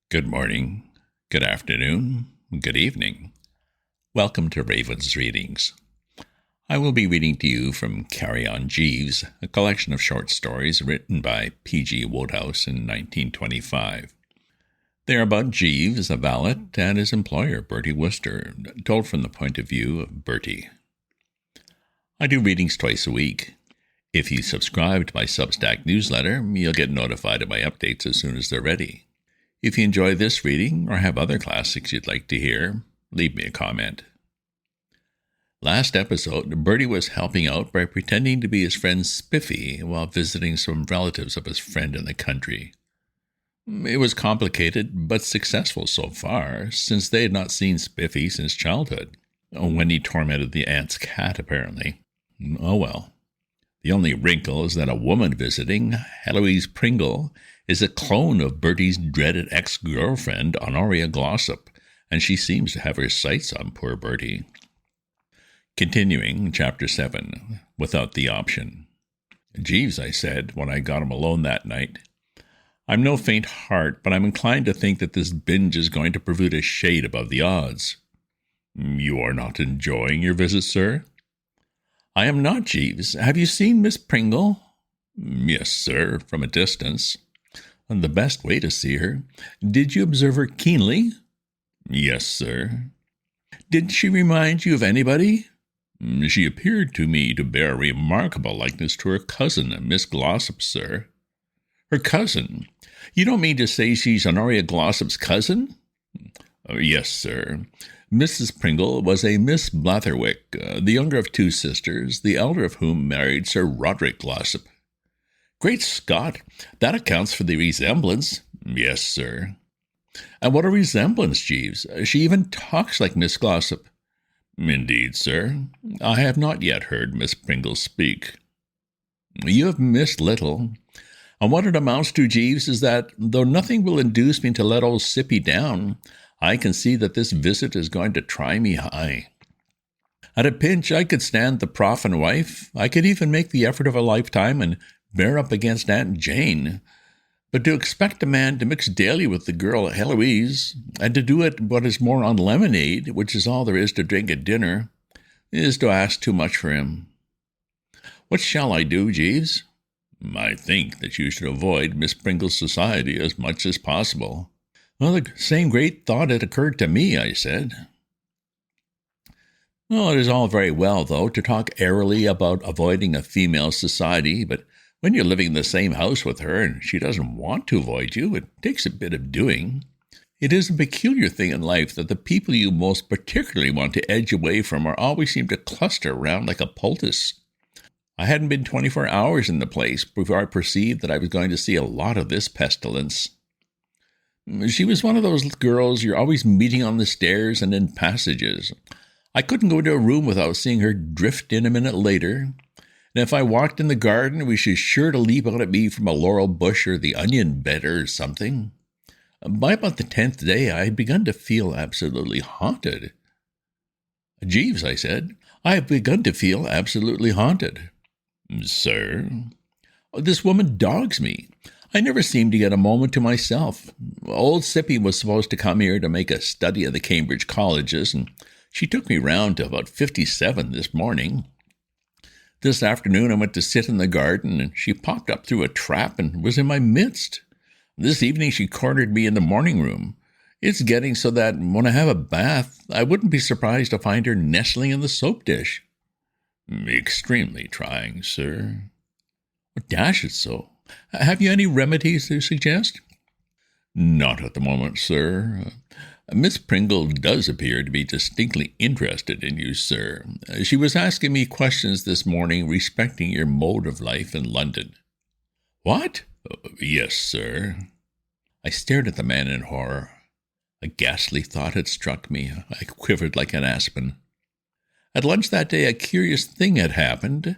Good morning, good afternoon, good evening. Welcome to Raven's Readings. I will be reading to you from Carry On Jeeves, a collection of short stories written by P.G. Wodehouse in 1925. They are about Jeeves, a valet, and his employer, Bertie Wooster, told from the point of view of Bertie. I do readings twice a week. If you subscribe to my Substack newsletter, you'll get notified of my updates as soon as they're ready. If you enjoy this reading or have other classics you'd like to hear, leave me a comment. Last episode, Bertie was helping out by pretending to be his friend Spiffy while visiting some relatives of his friend in the country. It was complicated but successful so far, since they had not seen Spiffy since childhood, when he tormented the aunt's cat, apparently. Oh well. The only wrinkle is that a woman visiting, Heloise Pringle, is a clone of Bertie's dreaded ex-girlfriend, Honoria Glossop, and she seems to have her sights on poor Bertie. Continuing, Chapter 7, Without the Option. Jeeves, I said, when I got him alone that night, I'm no faint heart, but I'm inclined to think that this binge is going to prove a shade above the odds. You are not enjoying your visit, sir? I am not, Jeeves. Have you seen Miss Pringle? Yes, sir, from a distance. The best way to see her. Did you observe her keenly? Yes, sir. Did she remind you of anybody? She appeared to me to bear a remarkable likeness to her cousin, Miss Glossop, sir. Her cousin? You don't mean to say she's Honoria Glossop's cousin? Yes, sir. Mrs. Pringle was a Miss Blatherwick, the younger of two sisters, the elder of whom married Sir Roderick Glossop. Great Scott! That accounts for the resemblance. Yes, sir. And what a resemblance, Jeeves. She even talks like Miss Glossop. Indeed, sir. I have not yet heard Miss Pringle speak. You have missed little. And what it amounts to, Jeeves, is that, though nothing will induce me to let old Sippy down, I can see that this visit is going to try me high. At a pinch, I could stand the prof and wife. I could even make the effort of a lifetime and bear up against Aunt Jane. But to expect a man to mix daily with the girl Heloise, and to do it what is more on lemonade, which is all there is to drink at dinner, is to ask too much for him. What shall I do, Jeeves? I think that you should avoid Miss Pringle's society as much as possible. Well, the same great thought had occurred to me, I said. Well, it is all very well, though, to talk airily about avoiding a female's society, but when you're living in the same house with her and she doesn't want to avoid you, it takes a bit of doing. It is a peculiar thing in life that the people you most particularly want to edge away from are always seem to cluster around like a poultice. I hadn't been 24 hours in the place before I perceived that I was going to see a lot of this pestilence. She was one of those girls you're always meeting on the stairs and in passages. I couldn't go into a room without seeing her drift in a minute later. And if I walked in the garden, she was sure to leap out at me from a laurel bush or the onion bed or something. By about the 10th day, I had begun to feel absolutely haunted. Jeeves, I said, I have begun to feel absolutely haunted. Sir? This woman dogs me. I never seem to get a moment to myself. Old Sippy was supposed to come here to make a study of the Cambridge colleges, and she took me round to about 57 this morning. This afternoon I went to sit in the garden, and she popped up through a trap and was in my midst. This evening she cornered me in the morning room. It's getting so that when I have a bath, I wouldn't be surprised to find her nestling in the soap dish. Extremely trying, sir. Dash it so. Have you any remedies to suggest? Not at the moment, sir. Miss Pringle does appear to be distinctly interested in you, sir. She was asking me questions this morning respecting your mode of life in London. What? Yes, sir. I stared at the man in horror. A ghastly thought had struck me. I quivered like an aspen. At lunch that day, a curious thing had happened.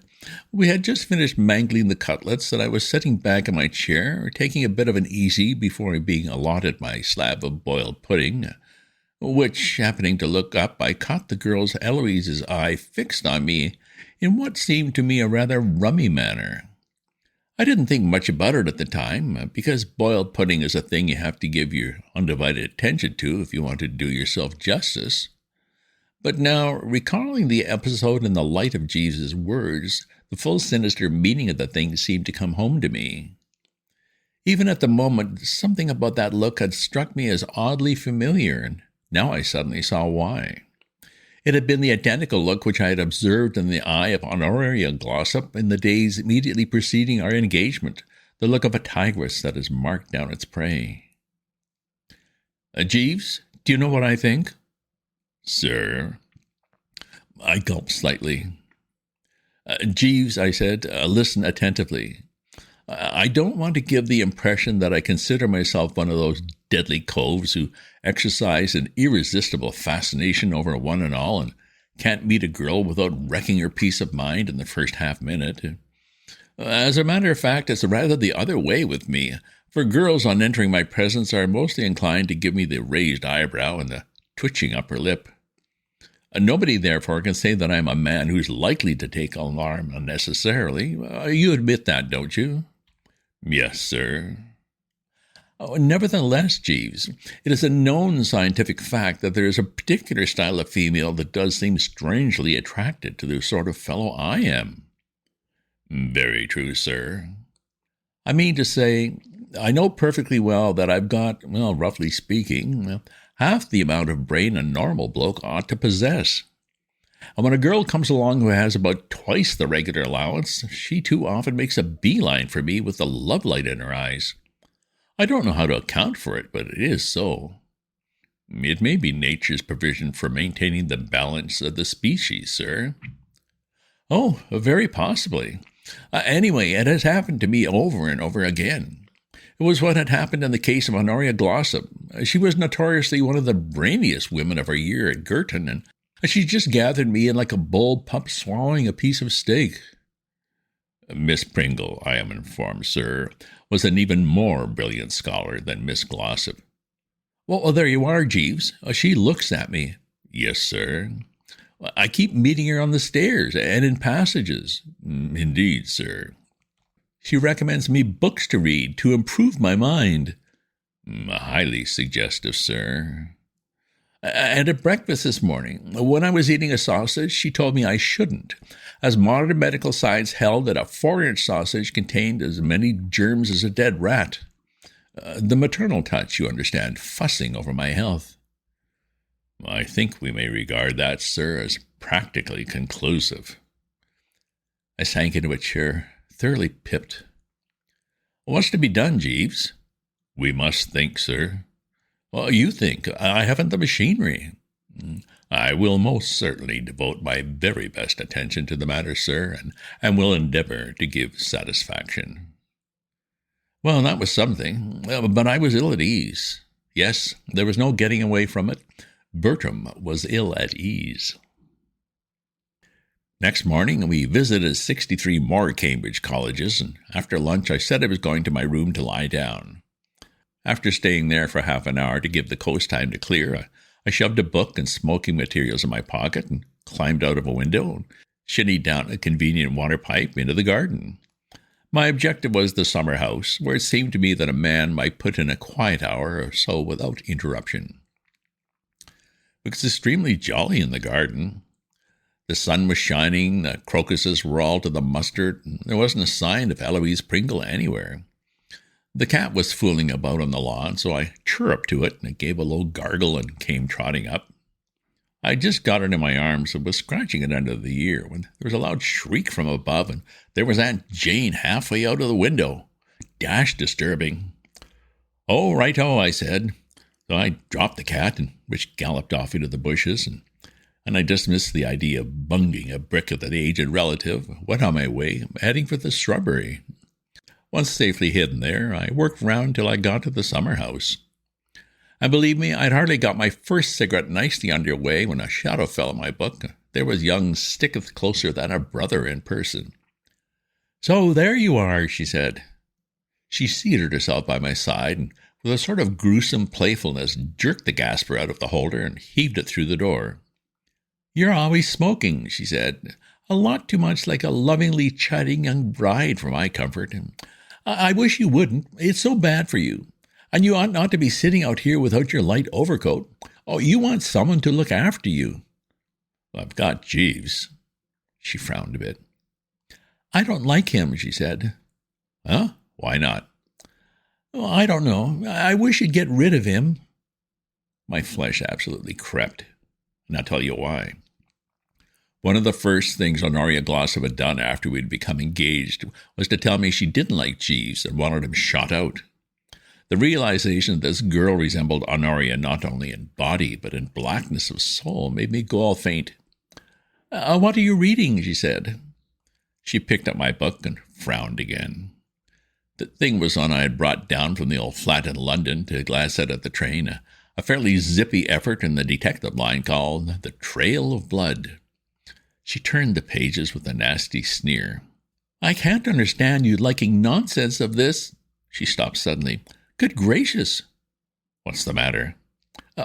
We had just finished mangling the cutlets, and I was sitting back in my chair, taking a bit of an easy before being allotted my slab of boiled pudding, which, happening to look up, I caught the girl's Heloise's eye fixed on me in what seemed to me a rather rummy manner. I didn't think much about it at the time, because boiled pudding is a thing you have to give your undivided attention to if you want to do yourself justice. But now, recalling the episode in the light of Jeeves's words, the full sinister meaning of the thing seemed to come home to me. Even at the moment, something about that look had struck me as oddly familiar, and now I suddenly saw why. It had been the identical look which I had observed in the eye of Honoria Glossop in the days immediately preceding our engagement, the look of a tigress that has marked down its prey. Jeeves, do you know what I think? Sir? I gulped slightly. Jeeves, I said, listen attentively. I don't want to give the impression that I consider myself one of those deadly coves who exercise an irresistible fascination over one and all and can't meet a girl without wrecking her peace of mind in the first half-minute. As a matter of fact, it's rather the other way with me, for girls on entering my presence are mostly inclined to give me the raised eyebrow and the twitching upper lip. Nobody, therefore, can say that I'm a man who's likely to take alarm unnecessarily. You admit that, don't you? Yes, sir. Nevertheless, Jeeves, it is a known scientific fact that there is a particular style of female that does seem strangely attracted to the sort of fellow I am. Very true, sir. I mean to say, I know perfectly well that I've got, roughly speaking, half the amount of brain a normal bloke ought to possess. And when a girl comes along who has about twice the regular allowance, she too often makes a beeline for me with the lovelight in her eyes. I don't know how to account for it, but it is so. It may be nature's provision for maintaining the balance of the species, sir. Oh, very possibly. Anyway, it has happened to me over and over again. It was what had happened in the case of Honoria Glossop. She was notoriously one of the brainiest women of her year at Girton, and she just gathered me in like a bull pup swallowing a piece of steak. Miss Pringle, I am informed, sir, was an even more brilliant scholar than Miss Glossop. Well, there you are, Jeeves. She looks at me. Yes, sir. I keep meeting her on the stairs and in passages. Indeed, sir. She recommends me books to read to improve my mind. Highly suggestive, sir. And at breakfast this morning, when I was eating a sausage, she told me I shouldn't, as modern medical science held that a 4-inch sausage contained as many germs as a dead rat. The maternal touch, you understand, fussing over my health. I think we may regard that, sir, as practically conclusive. I sank into a chair, thoroughly pipped. What's to be done, Jeeves? We must think, sir. Well, you think. I haven't the machinery. I will most certainly devote my very best attention to the matter, sir, and will endeavor to give satisfaction. Well, that was something, but I was ill at ease. Yes, there was no getting away from it. Bertram was ill at ease. Next morning, we visited 63 more Cambridge colleges, and after lunch I said I was going to my room to lie down. After staying there for half an hour to give the coast time to clear, I shoved a book and smoking materials in my pocket and climbed out of a window and shinnied down a convenient water pipe into the garden. My objective was the summer house, where it seemed to me that a man might put in a quiet hour or so without interruption. It was extremely jolly in the garden. The sun was shining, the crocuses were all to the mustard, and there wasn't a sign of Heloise Pringle anywhere. The cat was fooling about on the lawn, so I chirruped to it, and it gave a low gargle and came trotting up. I just got it in my arms and was scratching it under the ear when there was a loud shriek from above, and there was Aunt Jane halfway out of the window. Dashed disturbing. Oh, right-o, I said. So I dropped the cat, which galloped off into the bushes, and I dismissed the idea of bunging a brick at the aged relative, went on my way, heading for the shrubbery. Once safely hidden there, I worked round till I got to the summer house. And believe me, I'd hardly got my first cigarette nicely under way when a shadow fell on my book. There was young Sticketh closer than a brother in person. So there you are, she said. She seated herself by my side, and with a sort of gruesome playfulness jerked the Gasper out of the holder and heaved it through the door. You're always smoking, she said. A lot too much like a lovingly chatting young bride for my comfort. I wish you wouldn't. It's so bad for you. And you ought not to be sitting out here without your light overcoat. Oh, you want someone to look after you. I've got Jeeves. She frowned a bit. I don't like him, she said. Huh? Why not? Oh, I don't know. I wish you'd get rid of him. My flesh absolutely crept, and I'll tell you why. One of the first things Honoria Glossop had done after we'd become engaged was to tell me she didn't like Jeeves and wanted him shot out. The realization that this girl resembled Honoria not only in body but in blackness of soul made me go all faint. What are you reading? She said. She picked up my book and frowned again. The thing was one I had brought down from the old flat in London to glance at the train, a fairly zippy effort in the detective line called The Trail of Blood. She turned the pages with a nasty sneer. I can't understand you liking nonsense of this. She stopped suddenly. Good gracious. What's the matter?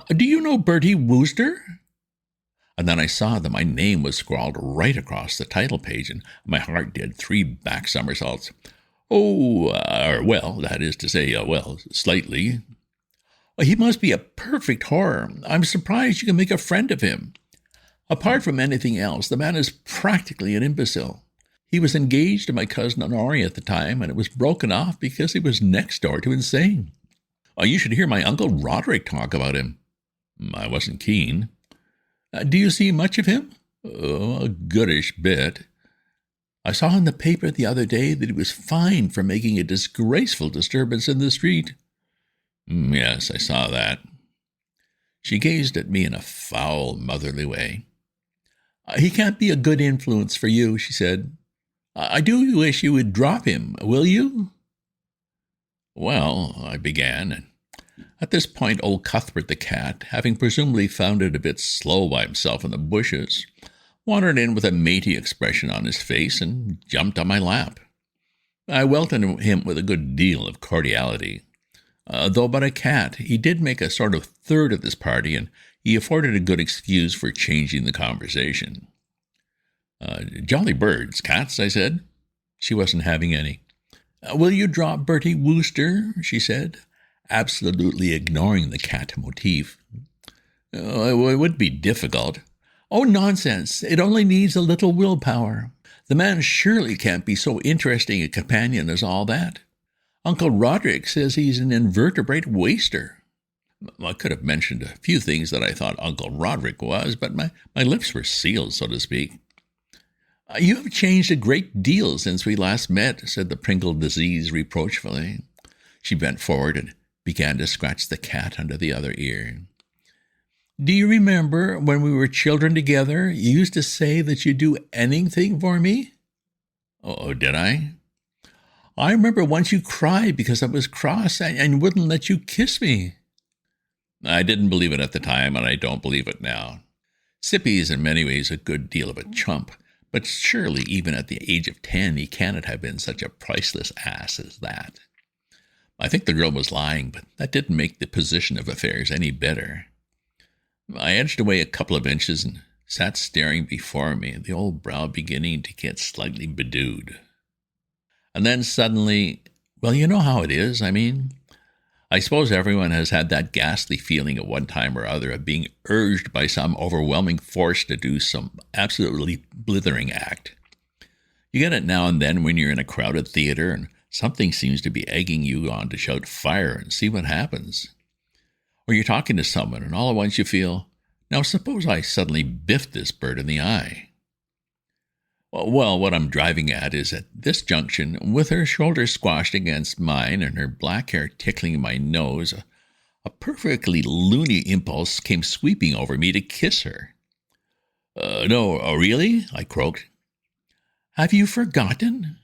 Do you know Bertie Wooster? And then I saw that my name was scrawled right across the title page, and my heart did 3 back somersaults. Oh, well, that is to say, slightly. He must be a perfect horror. I'm surprised you can make a friend of him. Apart from anything else, the man is practically an imbecile. He was engaged to my cousin Honoria at the time, and it was broken off because he was next door to insane. You should hear my Uncle Roderick talk about him. I wasn't keen. Do you see much of him? A goodish bit. I saw in the paper the other day that he was fined for making a disgraceful disturbance in the street. Yes, I saw that. She gazed at me in a foul, motherly way. He can't be a good influence for you, she said. I do wish you would drop him, will you? Well, I began, and at this point old Cuthbert the cat, having presumably found it a bit slow by himself in the bushes, wandered in with a matey expression on his face and jumped on my lap. I welcomed him with a good deal of cordiality. Though but a cat, he did make a sort of third of this party, and he afforded a good excuse for changing the conversation. Jolly birds, cats, I said. She wasn't having any. Will you drop Bertie Wooster? She said, absolutely ignoring the cat motif. It would be difficult. Oh, nonsense. It only needs a little willpower. The man surely can't be so interesting a companion as all that. Uncle Roderick says he's an invertebrate waster. I could have mentioned a few things that I thought Uncle Roderick was, but my lips were sealed, so to speak. You have changed a great deal since we last met, said the Pringle disease reproachfully. She bent forward and began to scratch the cat under the other ear. Do you remember when we were children together, you used to say that you'd do anything for me? Oh, did I? I remember once you cried because I was cross and wouldn't let you kiss me. I didn't believe it at the time, and I don't believe it now. Sippy is in many ways a good deal of a chump, but surely even at the age of 10 he cannot have been such a priceless ass as that. I think the girl was lying, but that didn't make the position of affairs any better. I edged away a couple of inches and sat staring before me, the old brow beginning to get slightly bedewed. And then suddenly, well, you know how it is, I suppose everyone has had that ghastly feeling at one time or other of being urged by some overwhelming force to do some absolutely blithering act. You get it now and then when you're in a crowded theater and something seems to be egging you on to shout fire and see what happens. Or you're talking to someone and all at once you feel, now suppose I suddenly biffed this bird in the eye. Well, what I'm driving at is at this junction, with her shoulder squashed against mine and her black hair tickling my nose, a perfectly loony impulse came sweeping over me to kiss her. No, really? I croaked. Have you forgotten?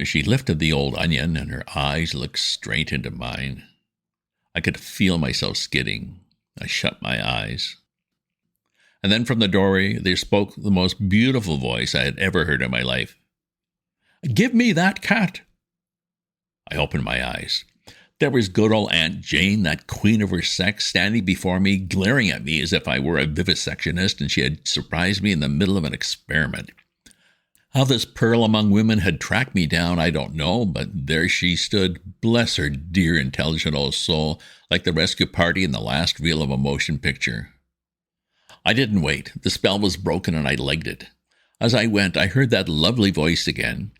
She lifted the old onion, and her eyes looked straight into mine. I could feel myself skidding. I shut my eyes. And then from the doorway there spoke the most beautiful voice I had ever heard in my life. Give me that cat. I opened my eyes. There was good old Aunt Jane, that queen of her sex, standing before me, glaring at me as if I were a vivisectionist and she had surprised me in the middle of an experiment. How this pearl among women had tracked me down, I don't know, but there she stood, bless her dear intelligent old soul, like the rescue party in the last reel of a motion picture. I didn't wait. The spell was broken and I legged it. As I went, I heard that lovely voice again.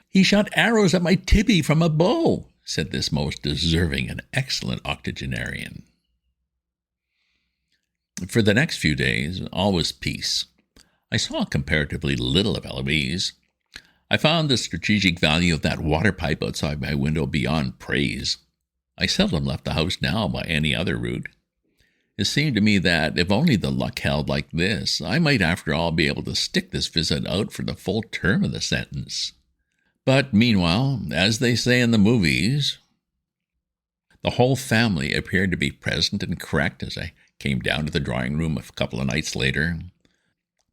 "He shot arrows at my Tibby from a bow," said this most deserving and excellent octogenarian. For the next few days, all was peace. I saw comparatively little of Heloise. I found the strategic value of that water pipe outside my window beyond praise. I seldom left the house now by any other route. It seemed to me that, if only the luck held like this, I might after all be able to stick this visit out for the full term of the sentence. But meanwhile, as they say in the movies, the whole family appeared to be present and correct as I came down to the drawing room a couple of nights later.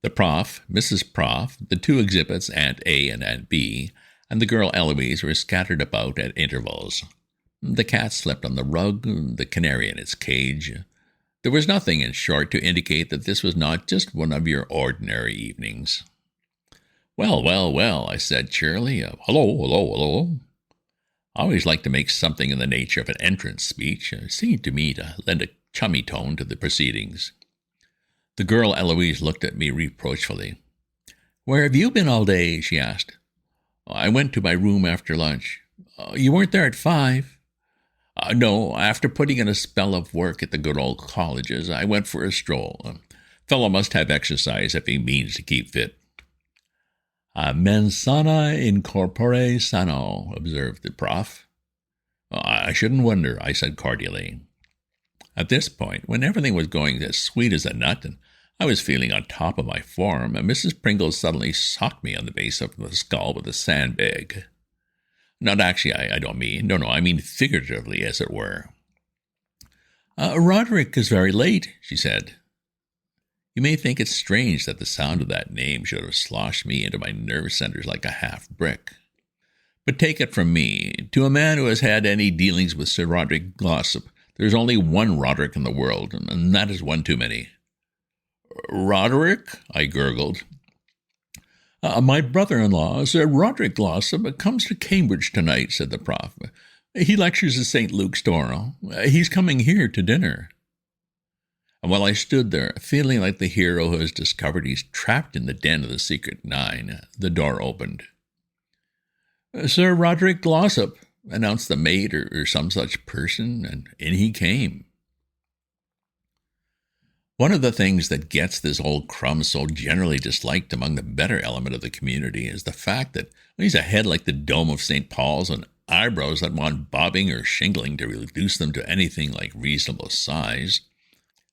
The Prof, Mrs. Prof, the two exhibits, Aunt A and Aunt B, and the girl Heloise were scattered about at intervals. The cat slept on the rug, the canary in its cage. There was nothing, in short, to indicate that this was not just one of your ordinary evenings. "Well, well, well," I said cheerily. "Hello, hello, hello." I always like to make something in the nature of an entrance speech. It seemed to me to lend a chummy tone to the proceedings. The girl Heloise looked at me reproachfully. "Where have you been all day?" she asked. "I went to my room after lunch." "You weren't there at 5?" "No, after putting in a spell of work at the good old colleges, I went for a stroll. A fellow must have exercise if he means to keep fit." "Mens sana in corpore sano," observed the Prof. "I shouldn't wonder," I said cordially. At this point, when everything was going as sweet as a nut and I was feeling on top of my form, Mrs. Pringle suddenly socked me on the base of the skull with a sandbag. Not actually, I don't mean. No, I mean figuratively, as it were. "Roderick is very late," she said. You may think it strange that the sound of that name should have sloshed me into my nerve centers like a half-brick. But take it from me, to a man who has had any dealings with Sir Roderick Glossop, there's only one Roderick in the world, and that is one too many. "Roderick?" I gurgled. "My brother-in-law, Sir Roderick Glossop, comes to Cambridge tonight," said the Prof. "He lectures at St. Luke's Store. He's coming here to dinner." And while I stood there, feeling like the hero who has discovered he's trapped in the den of the secret 9, the door opened. "Sir Roderick Glossop," announced the maid or some such person, and in he came. One of the things that gets this old crumb so generally disliked among the better element of the community is the fact that he's a head like the dome of St. Paul's and eyebrows that want bobbing or shingling to reduce them to anything like reasonable size.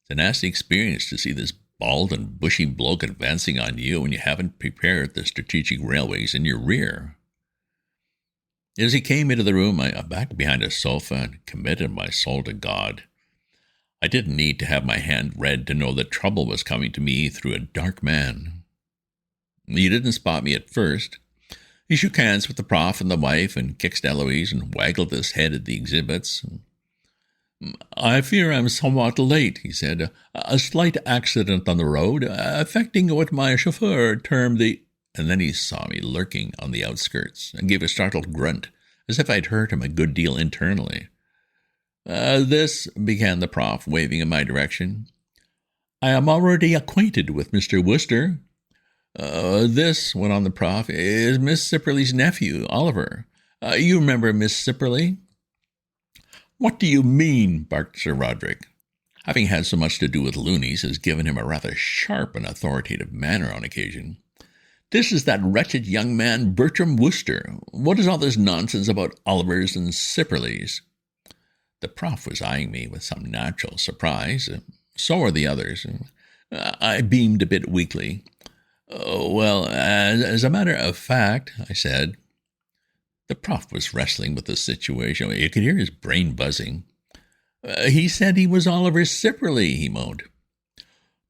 It's a nasty experience to see this bald and bushy bloke advancing on you when you haven't prepared the strategic railways in your rear. As he came into the room, I backed behind a sofa and committed my soul to God. I didn't need to have my hand read to know that trouble was coming to me through a dark man. He didn't spot me at first. He shook hands with the Prof and the wife and kissed Heloise and waggled his head at the exhibits. "I fear I'm somewhat late," he said. "A slight accident on the road, affecting what my chauffeur termed the—" And then he saw me lurking on the outskirts and gave a startled grunt, as if I'd hurt him a good deal internally. "This," began the Prof, waving in my direction. "I am already acquainted with Mr. Wooster." "This," went on the Prof, "is Miss Sipperley's nephew, Oliver. You remember Miss Sipperley?" "What do you mean?" barked Sir Roderick. Having had so much to do with loonies has given him a rather sharp and authoritative manner on occasion. "This is that wretched young man, Bertram Wooster. What is all this nonsense about Olivers and Sipperleys?" The Prof was eyeing me with some natural surprise. So were the others. I beamed a bit weakly. "Well, as a matter of fact," I said. The Prof was wrestling with the situation. You could hear his brain buzzing. "He said he was Oliver Sipperley," he moaned.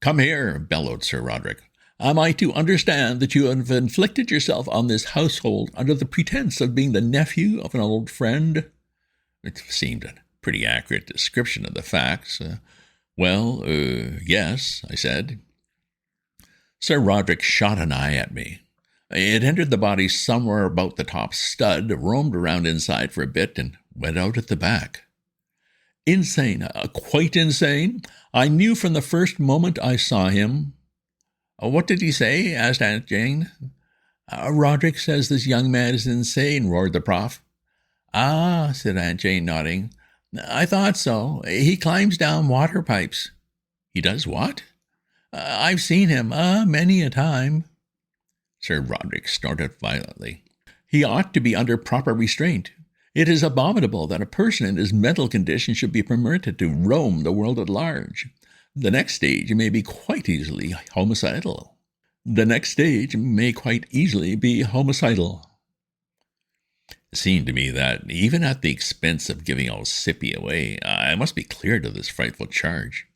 "Come here," bellowed Sir Roderick. "Am I to understand that you have inflicted yourself on this household under the pretense of being the nephew of an old friend?" It seemed a pretty accurate description of the facts. "Well, yes," I said. Sir Roderick shot an eye at me. It entered the body somewhere about the top stud, roamed around inside for a bit, and went out at the back. Insane, quite insane. I knew from the first moment I saw him. What did he say? Asked Aunt Jane. Roderick says this young man is insane, roared the prof. Ah, said Aunt Jane, nodding. I thought so. He climbs down water pipes. He does what? I've seen him, many a time. Sir Roderick snorted violently. He ought to be under proper restraint. It is abominable that a person in his mental condition should be permitted to roam the world at large. The next stage may be quite easily homicidal. It seemed to me that, even at the expense of giving old Sippy away, I must be cleared of this frightful charge.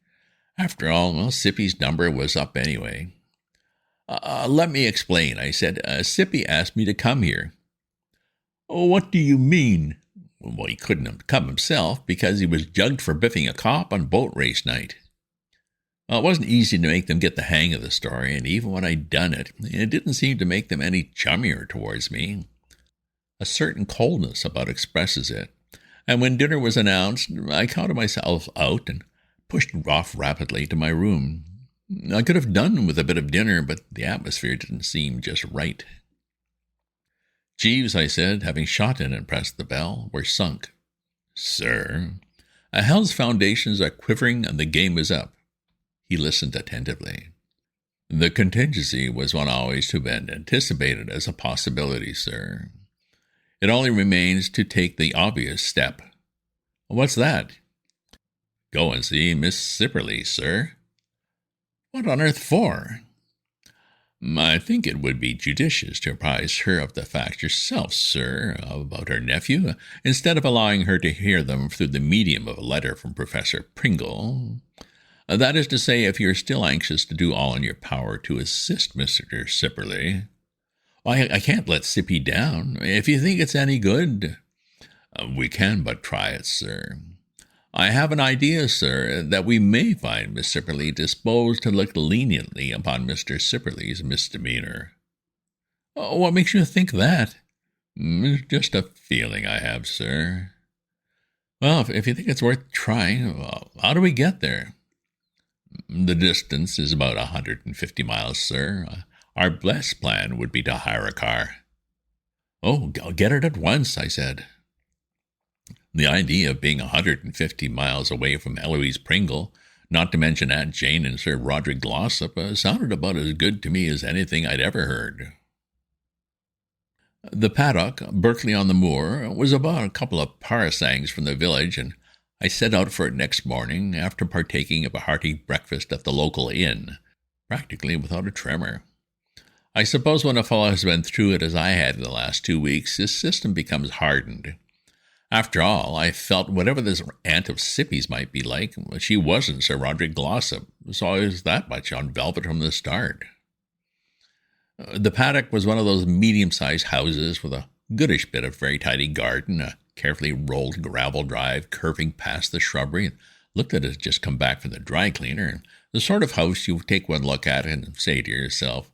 After all, Sippy's number was up anyway. Let me explain, I said. Sippy asked me to come here. What do you mean? Well, he couldn't have come himself because he was jugged for biffing a cop on boat race night. Well, it wasn't easy to make them get the hang of the story, and even when I'd done it, it didn't seem to make them any chummier towards me. A certain coldness about expresses it, and when dinner was announced, I counted myself out and pushed off rapidly to my room. I could have done with a bit of dinner, but the atmosphere didn't seem just right. Jeeves, I said, having shot in and pressed the bell, we're sunk. Sir, hell's foundations are quivering and the game is up. He listened attentively. The contingency was one always to have been anticipated as a possibility, sir. It only remains to take the obvious step. What's that? Go and see Miss Sipperley, sir. What on earth for? I think it would be judicious to apprise her of the facts yourself, sir, about her nephew, instead of allowing her to hear them through the medium of a letter from Professor Pringle. That is to say, if you're still anxious to do all in your power to assist Mr. Sipperley. I can't let Sippy down. If you think it's any good, we can but try it, sir. I have an idea, sir, that we may find Miss Sipperley disposed to look leniently upon Mr. Sipperley's misdemeanor. What makes you think that? Just a feeling I have, sir. Well, if you think it's worth trying, how do we get there? The distance is about 150 miles, sir. Our best plan would be to hire a car. Oh, I'll get it at once, I said. The idea of being 150 miles away from Heloise Pringle, not to mention Aunt Jane and Sir Roderick Glossop, sounded about as good to me as anything I'd ever heard. The paddock, Berkeley-on-the-Moor, was about a couple of parasangs from the village, and I set out for it next morning, after partaking of a hearty breakfast at the local inn, practically without a tremor. I suppose when a fellow has been through it as I had in the last 2 weeks, his system becomes hardened. After all, I felt whatever this aunt of Sippy's might be like, she wasn't Sir Roderick Glossop, so I was that much on velvet from the start. The paddock was one of those medium-sized houses with a goodish bit of very tidy garden, a carefully rolled gravel drive curving past the shrubbery, and looked at it just come back from the dry cleaner, and the sort of house you take one look at and say to yourself,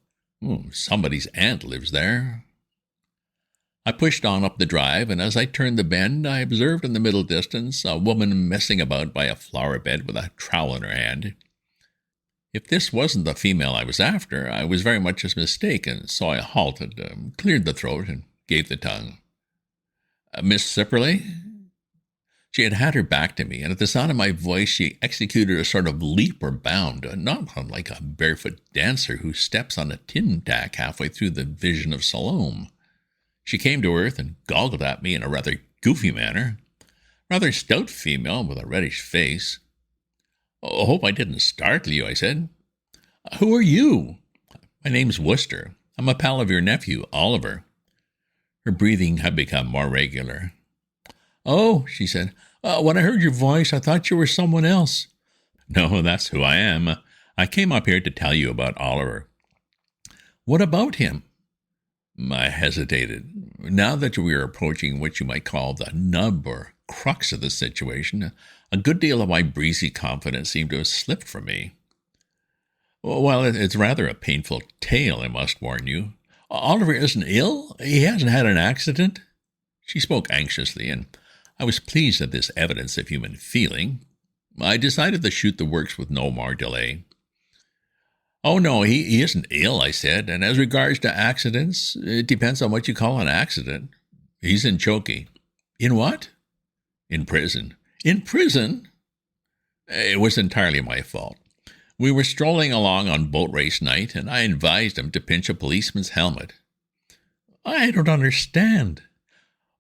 somebody's aunt lives there. I pushed on up the drive, and as I turned the bend, I observed in the middle distance a woman messing about by a flower bed with a trowel in her hand. If this wasn't the female I was after, I was very much mistaken, so I halted, cleared the throat, and gave the tongue. Miss Sipperley? She had her back to me, and at the sound of my voice she executed a sort of leap or bound, not unlike a barefoot dancer who steps on a tin tack halfway through the vision of Salome. She came to earth and goggled at me in a rather goofy manner. Rather stout female with a reddish face. Hope I didn't startle you, I said. Who are you? My name's Wooster. I'm a pal of your nephew, Oliver. Her breathing had become more regular. Oh, she said, when I heard your voice, I thought you were someone else. No, that's who I am. I came up here to tell you about Oliver. What about him? I hesitated. Now that we are approaching what you might call the nub or crux of the situation, a good deal of my breezy confidence seemed to have slipped from me. Well, it's rather a painful tale, I must warn you. Oliver isn't ill? He hasn't had an accident? She spoke anxiously, and I was pleased at this evidence of human feeling. I decided to shoot the works with no more delay. Oh, no, he isn't ill, I said, and as regards to accidents, it depends on what you call an accident. He's in chokey. In what? In prison. In prison? It was entirely my fault. We were strolling along on boat race night, and I advised him to pinch a policeman's helmet. I don't understand.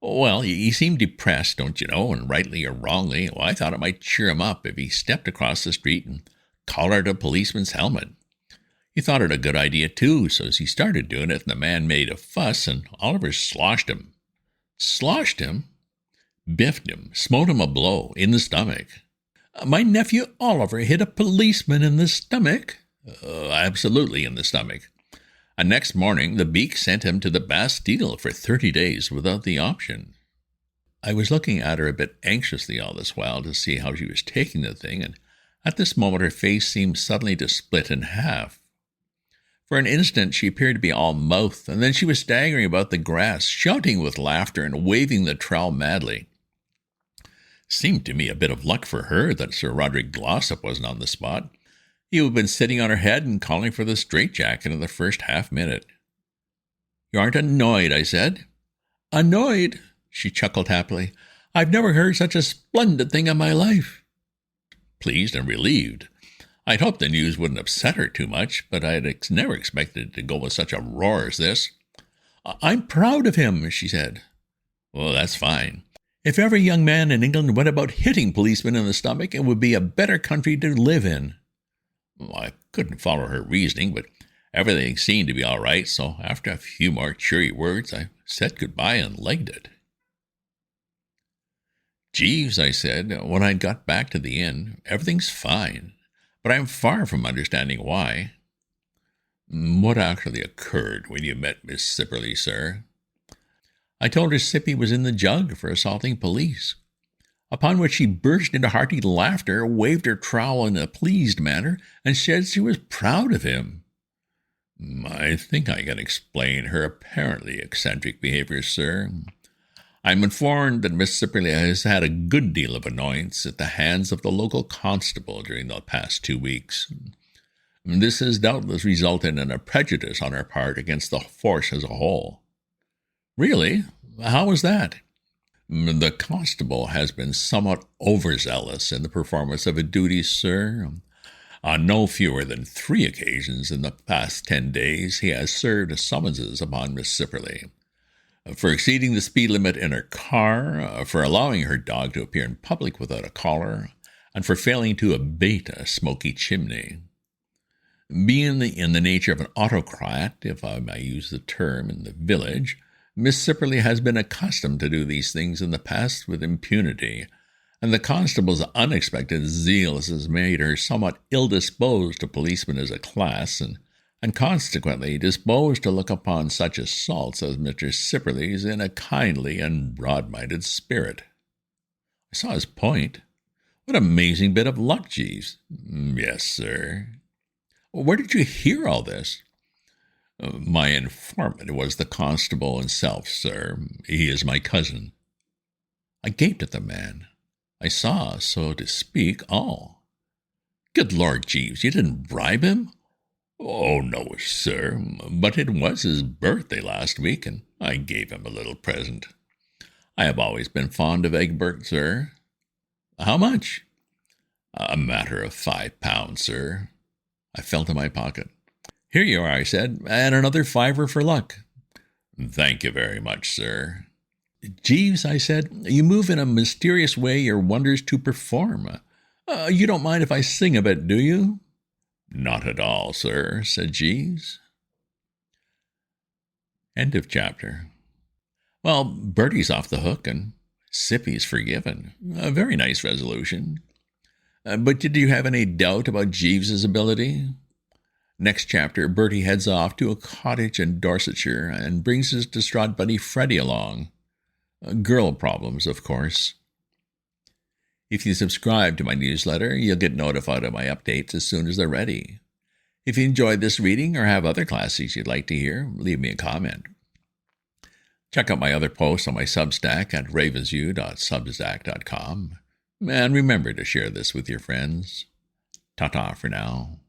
Well, he seemed depressed, don't you know, and rightly or wrongly, I thought it might cheer him up if he stepped across the street and collared a policeman's helmet. He thought it a good idea, too, so he started doing it, and the man made a fuss, and Oliver sloshed him. Sloshed him? Biffed him, smote him a blow in the stomach. My nephew Oliver hit a policeman in the stomach? Absolutely in the stomach. And next morning, the Beak sent him to the Bastille for 30 days without the option. I was looking at her a bit anxiously all this while to see how she was taking the thing, and at this moment her face seemed suddenly to split in half. For an instant she appeared to be all mouth, and then she was staggering about the grass, shouting with laughter and waving the trowel madly. Seemed to me a bit of luck for her that Sir Roderick Glossop wasn't on the spot. He would have been sitting on her head and calling for the straitjacket in the first half-minute. You aren't annoyed, I said. Annoyed? She chuckled happily. I've never heard such a splendid thing in my life. Pleased and relieved. I'd hoped the news wouldn't upset her too much, but I'd never expected it to go with such a roar as this. I'm proud of him, she said. Well, that's fine. If every young man in England went about hitting policemen in the stomach, it would be a better country to live in. Well, I couldn't follow her reasoning, but everything seemed to be all right, so after a few more cheery words, I said goodbye and legged it. Jeeves, I said, when I'd got back to the inn, everything's fine, but I'm far from understanding why. What actually occurred when you met Miss Sippy, sir? I told her Sippy was in the jug for assaulting police, upon which she burst into hearty laughter, waved her trowel in a pleased manner, and said she was proud of him. I think I can explain her apparently eccentric behavior, sir. I'm informed that Miss Sippy has had a good deal of annoyance at the hands of the local constable during the past 2 weeks. This has doubtless resulted in a prejudice on her part against the force as a whole. Really? How was that? The constable has been somewhat overzealous in the performance of a duty, sir. On no fewer than 3 occasions in the past 10 days he has served summonses upon Miss Sippy. For exceeding the speed limit in her car, for allowing her dog to appear in public without a collar, and for failing to abate a smoky chimney. Being in the nature of an autocrat, if I may use the term, in the village, Miss Sippy has been accustomed to do these things in the past with impunity, and the constable's unexpected zeal has made her somewhat ill-disposed to policemen as a class, and consequently disposed to look upon such assaults as Mr. Sippy's in a kindly and broad-minded spirit. I saw his point. What an amazing bit of luck, Jeeves. Yes, sir. Where did you hear all this? My informant was the constable himself, sir. He is my cousin. I gaped at the man. I saw, so to speak, all. Good Lord, Jeeves, you didn't bribe him? Oh, no, sir, but it was his birthday last week, and I gave him a little present. I have always been fond of Egbert, sir. How much? A matter of £5, sir. I felt in my pocket. Here you are, I said, and another £5 for luck. Thank you very much, sir. Jeeves, I said, you move in a mysterious way your wonders to perform. You don't mind if I sing a bit, do you? Not at all, sir, said Jeeves. End of chapter. Well, Bertie's off the hook, and Sippy's forgiven. A very nice resolution. But did you have any doubt about Jeeves's ability? Next chapter, Bertie heads off to a cottage in Dorsetshire and brings his distraught buddy Freddie along. Girl problems, of course. If you subscribe to my newsletter, you'll get notified of my updates as soon as they're ready. If you enjoyed this reading or have other classics you'd like to hear, leave me a comment. Check out my other posts on my Substack at ravensview.substack.com. And remember to share this with your friends. Ta-ta for now.